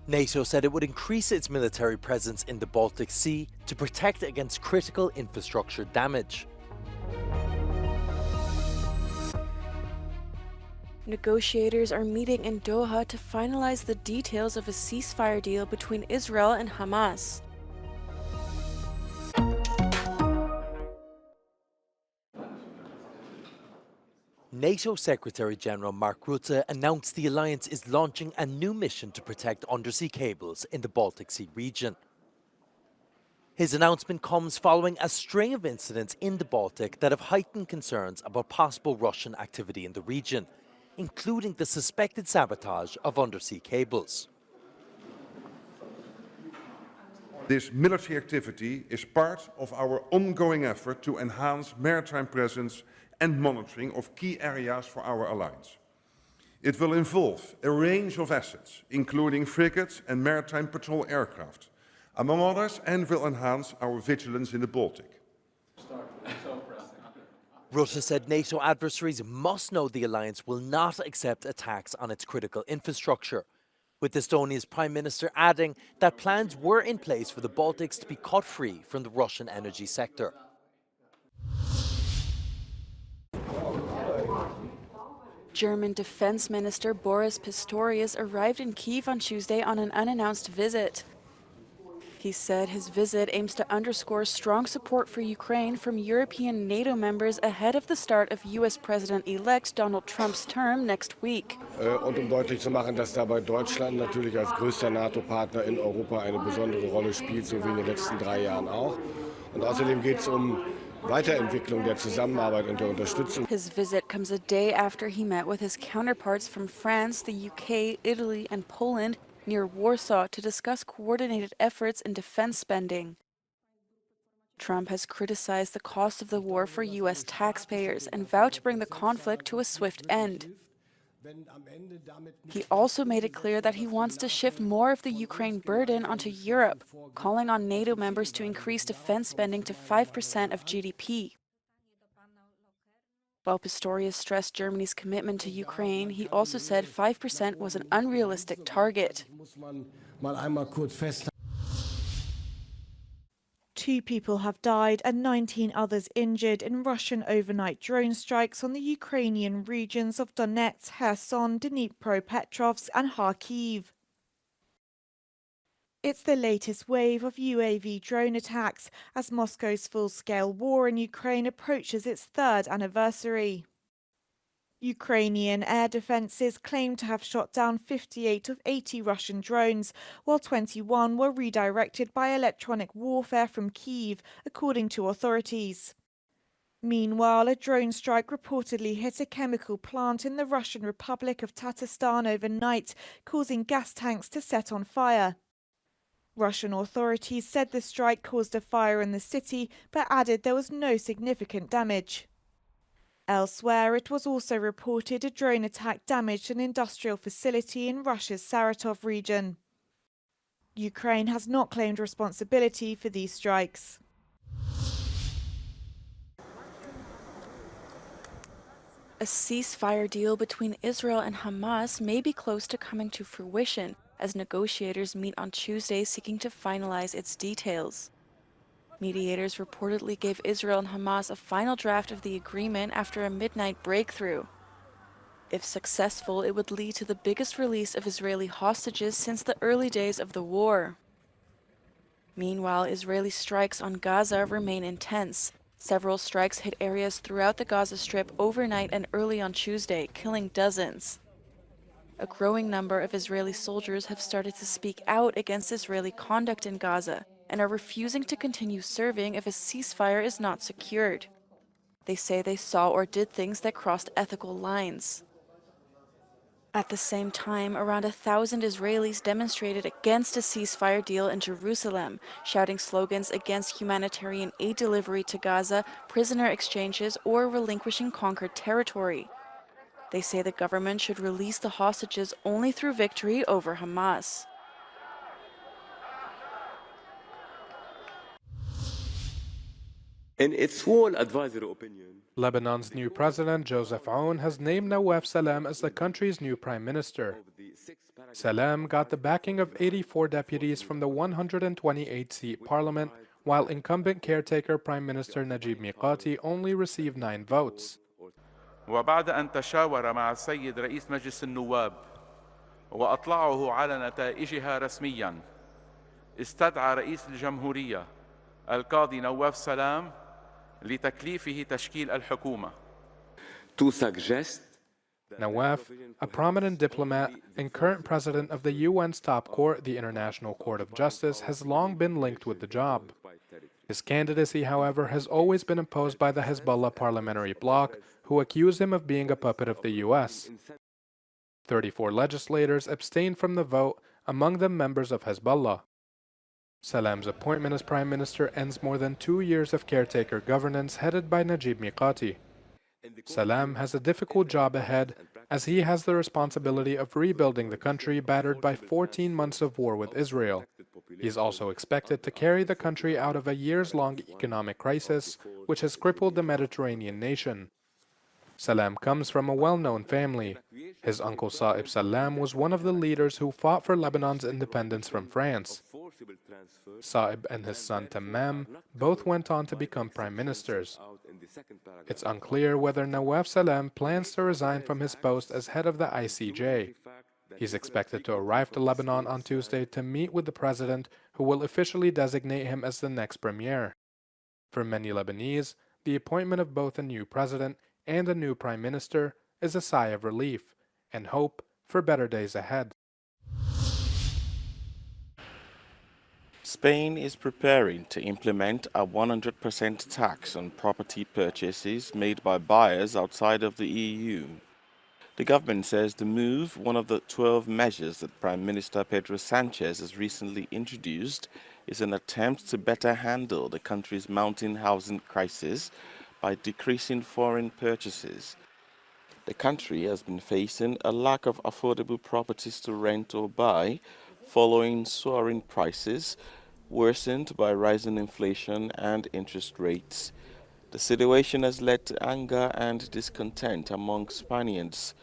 NATO said it would increase its military presence in the Baltic Sea to protect against critical infrastructure damage. Negotiators are meeting in Doha to finalize the details of a ceasefire deal between Israel and Hamas. NATO Secretary-General Mark Rutte announced the alliance is launching a new mission to protect undersea cables in the Baltic Sea region. His announcement comes following a string of incidents in the Baltic that have heightened concerns about possible Russian activity in the region, including the suspected sabotage of undersea cables. This military activity is part of our ongoing effort to enhance maritime presence and monitoring of key areas for our alliance. It will involve a range of assets, including frigates and maritime patrol aircraft, among others, and will enhance our vigilance in the Baltic. Rutte said NATO adversaries must know the alliance will not accept attacks on its critical infrastructure, with Estonia's Prime Minister adding that plans were in place for the Baltics to be cut free from the Russian energy sector. German Defense Minister Boris Pistorius arrived in Kyiv on Tuesday on an unannounced visit. He said his visit aims to underscore strong support for Ukraine from European NATO members ahead of the start of US President-elect Donald Trump's term next week. Und deutlich zu machen, dass dabei Deutschland natürlich als größter NATO-Partner in Europa eine besondere Rolle spielt, so wie in den letzten 3 Jahren auch. Und außerdem geht es Weiterentwicklung der Zusammenarbeit und der Unterstützung. His visit comes a day after he met with his counterparts from France, the UK, Italy, and Poland near Warsaw to discuss coordinated efforts in defense spending. Trump has criticized the cost of the war for US taxpayers and vowed to bring the conflict to a swift end. He also made it clear that he wants to shift more of the Ukraine burden onto Europe, calling on NATO members to increase defense spending to 5% of GDP. While Pistorius stressed Germany's commitment to Ukraine, he also said 5% was an unrealistic target. 2 people have died and 19 others injured in Russian overnight drone strikes on the Ukrainian regions of Donetsk, Kherson, Dnipropetrovsk and Kharkiv. It's the latest wave of UAV drone attacks as Moscow's full-scale war in Ukraine approaches its 3rd anniversary. Ukrainian air defences claim to have shot down 58 of 80 Russian drones, while 21 were redirected by electronic warfare from Kyiv, according to authorities. Meanwhile, a drone strike reportedly hit a chemical plant in the Russian Republic of Tatarstan overnight, causing gas tanks to set on fire. Russian authorities said the strike caused a fire in the city, but added there was no significant damage. Elsewhere, it was also reported a drone attack damaged an industrial facility in Russia's Saratov region. Ukraine has not claimed responsibility for these strikes. A ceasefire deal between Israel and Hamas may be close to coming to fruition as negotiators meet on Tuesday seeking to finalize its details. Mediators reportedly gave Israel and Hamas a final draft of the agreement after a midnight breakthrough. If successful, it would lead to the biggest release of Israeli hostages since the early days of the war. Meanwhile, Israeli strikes on Gaza remain intense. Several strikes hit areas throughout the Gaza Strip overnight and early on Tuesday, killing dozens. A growing number of Israeli soldiers have started to speak out against Israeli conduct in Gaza and are refusing to continue serving if a ceasefire is not secured. They say they saw or did things that crossed ethical lines. At the same time, around 1,000 Israelis demonstrated against a ceasefire deal in Jerusalem, shouting slogans against humanitarian aid delivery to Gaza, prisoner exchanges, or relinquishing conquered territory. They say the government should release the hostages only through victory over Hamas. In its sworn advisory opinion, Lebanon's new president, Joseph Aoun, has named Nawaf Salam as the country's new prime minister. Salam got the backing of 84 deputies from the 128-seat parliament, while incumbent caretaker Prime Minister Najib Mikati only received 9 votes. وبعد أن تشاور مع السيد رئيس مجلس النواب وأطلعه على نتائجها رسمياً، استدعى رئيس الجمهورية القاضي نواف سلام لتكليفه تشكيل الحكومة. to suggest Nawaf, a prominent diplomat and current president of the UN's top court, the International Court of Justice, has long been linked with the job. His candidacy, however, has always been opposed by the Hezbollah parliamentary bloc, who accuse him of being a puppet of the US. 34 legislators abstained from the vote, among them members of Hezbollah. Salam's appointment as prime minister ends more than 2 years of caretaker governance headed by Najib Mikati. Salam has a difficult job ahead, as he has the responsibility of rebuilding the country battered by 14 months of war with Israel. He is also expected to carry the country out of a years-long economic crisis, which has crippled the Mediterranean nation. Salam comes from a well-known family. His uncle Sa'ib Salam was one of the leaders who fought for Lebanon's independence from France. Sa'ib and his son Tammam both went on to become prime ministers. It's unclear whether Nawaf Salam plans to resign from his post as head of the ICJ. He's expected to arrive to Lebanon on Tuesday to meet with the president, who will officially designate him as the next premier. For many Lebanese, the appointment of both a new president and a new prime minister is a sigh of relief and hope for better days ahead. Spain is preparing to implement a 100% tax on property purchases made by buyers outside of the EU. The government says the move, one of the 12 measures that Prime Minister Pedro Sanchez has recently introduced, is an attempt to better handle the country's mounting housing crisis by decreasing foreign purchases. The country has been facing a lack of affordable properties to rent or buy following soaring prices, worsened by rising inflation and interest rates. The situation has led to anger and discontent among Spaniards.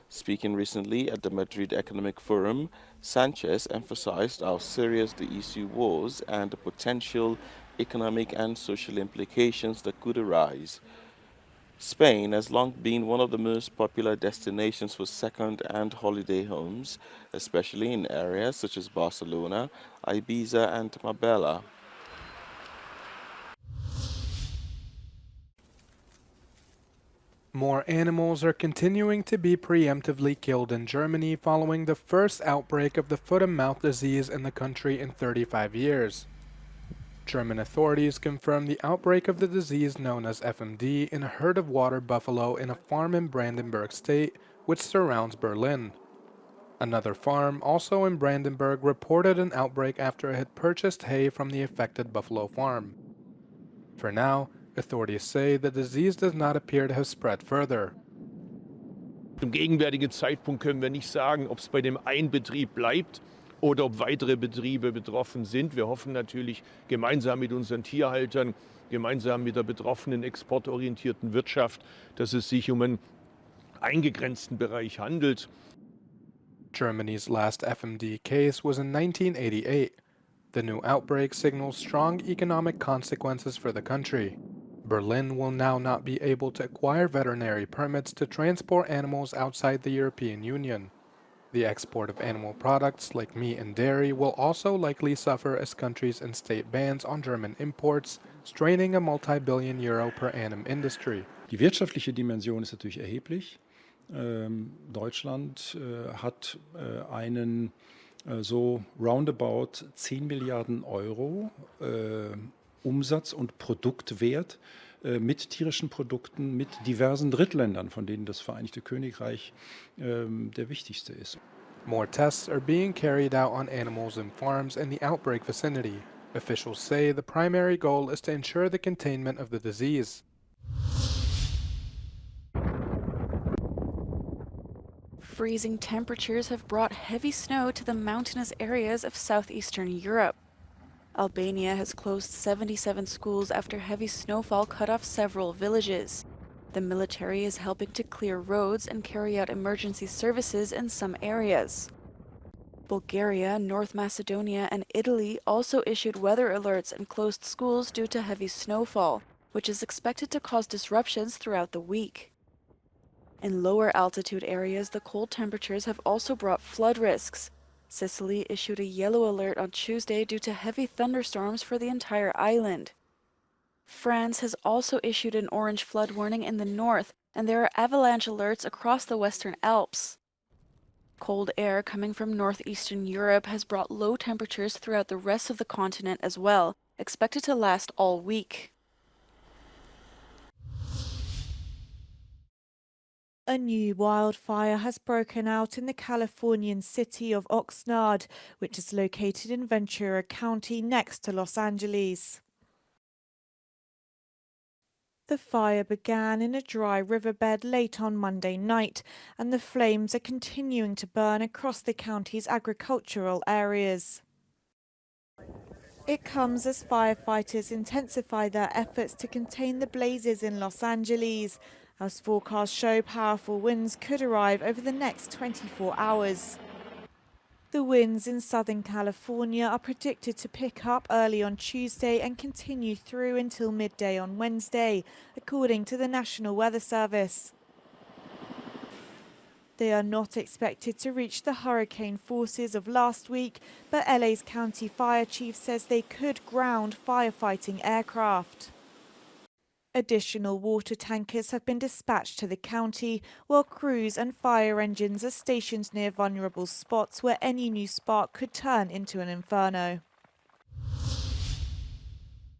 Speaking recently at the Madrid Economic Forum, Sanchez emphasized how serious the issue was and the potential economic and social implications that could arise. Spain has long been one of the most popular destinations for second and holiday homes, especially in areas such as Barcelona, Ibiza and Marbella. More animals are continuing to be preemptively killed in Germany following the first outbreak of the foot-and-mouth disease in the country in 35 years. German authorities confirmed the outbreak of the disease known as FMD in a herd of water buffalo in a farm in Brandenburg state, which surrounds Berlin. Another farm, also in Brandenburg, reported an outbreak after it had purchased hay from the affected buffalo farm. For now, authorities say the disease does not appear to have spread further. Zum gegenwärtigen Zeitpunkt können wir nicht sagen, ob es bei dem einen Betrieb bleibt oder ob weitere Betriebe betroffen sind. Wir hoffen natürlich gemeinsam mit unseren Tierhaltern, gemeinsam mit der betroffenen exportorientierten Wirtschaft, dass es sich um einen eingegrenzten Bereich handelt. Germany's last FMD case was in 1988. The new outbreak signals strong economic consequences for the country. Berlin will now not be able to acquire veterinary permits to transport animals outside the European Union. The export of animal products like meat and dairy will also likely suffer as countries instate bans on German imports, straining a multi-billion euro per annum industry. Die wirtschaftliche Dimension ist natürlich erheblich. Deutschland hat einen so roundabout 10 Milliarden Euro Umsatz- und Produktwert mit tierischen Produkten, mit diversen Drittländern, von denen das Vereinigte Königreich der wichtigste ist. More tests are being carried out on animals in farms in the outbreak vicinity. Officials say the primary goal is to ensure the containment of the disease. Freezing temperatures have brought heavy snow to the mountainous areas of southeastern Europe. Albania has closed 77 schools after heavy snowfall cut off several villages. The military is helping to clear roads and carry out emergency services in some areas. Bulgaria, North Macedonia, and Italy also issued weather alerts and closed schools due to heavy snowfall, which is expected to cause disruptions throughout the week. In lower altitude areas, the cold temperatures have also brought flood risks. Sicily issued a yellow alert on Tuesday due to heavy thunderstorms for the entire island. France has also issued an orange flood warning in the north, and there are avalanche alerts across the Western Alps. Cold air coming from Northeastern Europe has brought low temperatures throughout the rest of the continent as well, expected to last all week. A new wildfire has broken out in the Californian city of Oxnard, which is located in Ventura County next to Los Angeles. The fire began in a dry riverbed late on Monday night, and the flames are continuing to burn across the county's agricultural areas. It comes as firefighters intensify their efforts to contain the blazes in Los Angeles, as forecasts show powerful winds could arrive over the next 24 hours. The winds in Southern California are predicted to pick up early on Tuesday and continue through until midday on Wednesday, according to the National Weather Service. They are not expected to reach the hurricane forces of last week, but LA's county fire chief says they could ground firefighting aircraft. Additional water tankers have been dispatched to the county, while crews and fire engines are stationed near vulnerable spots where any new spark could turn into an inferno.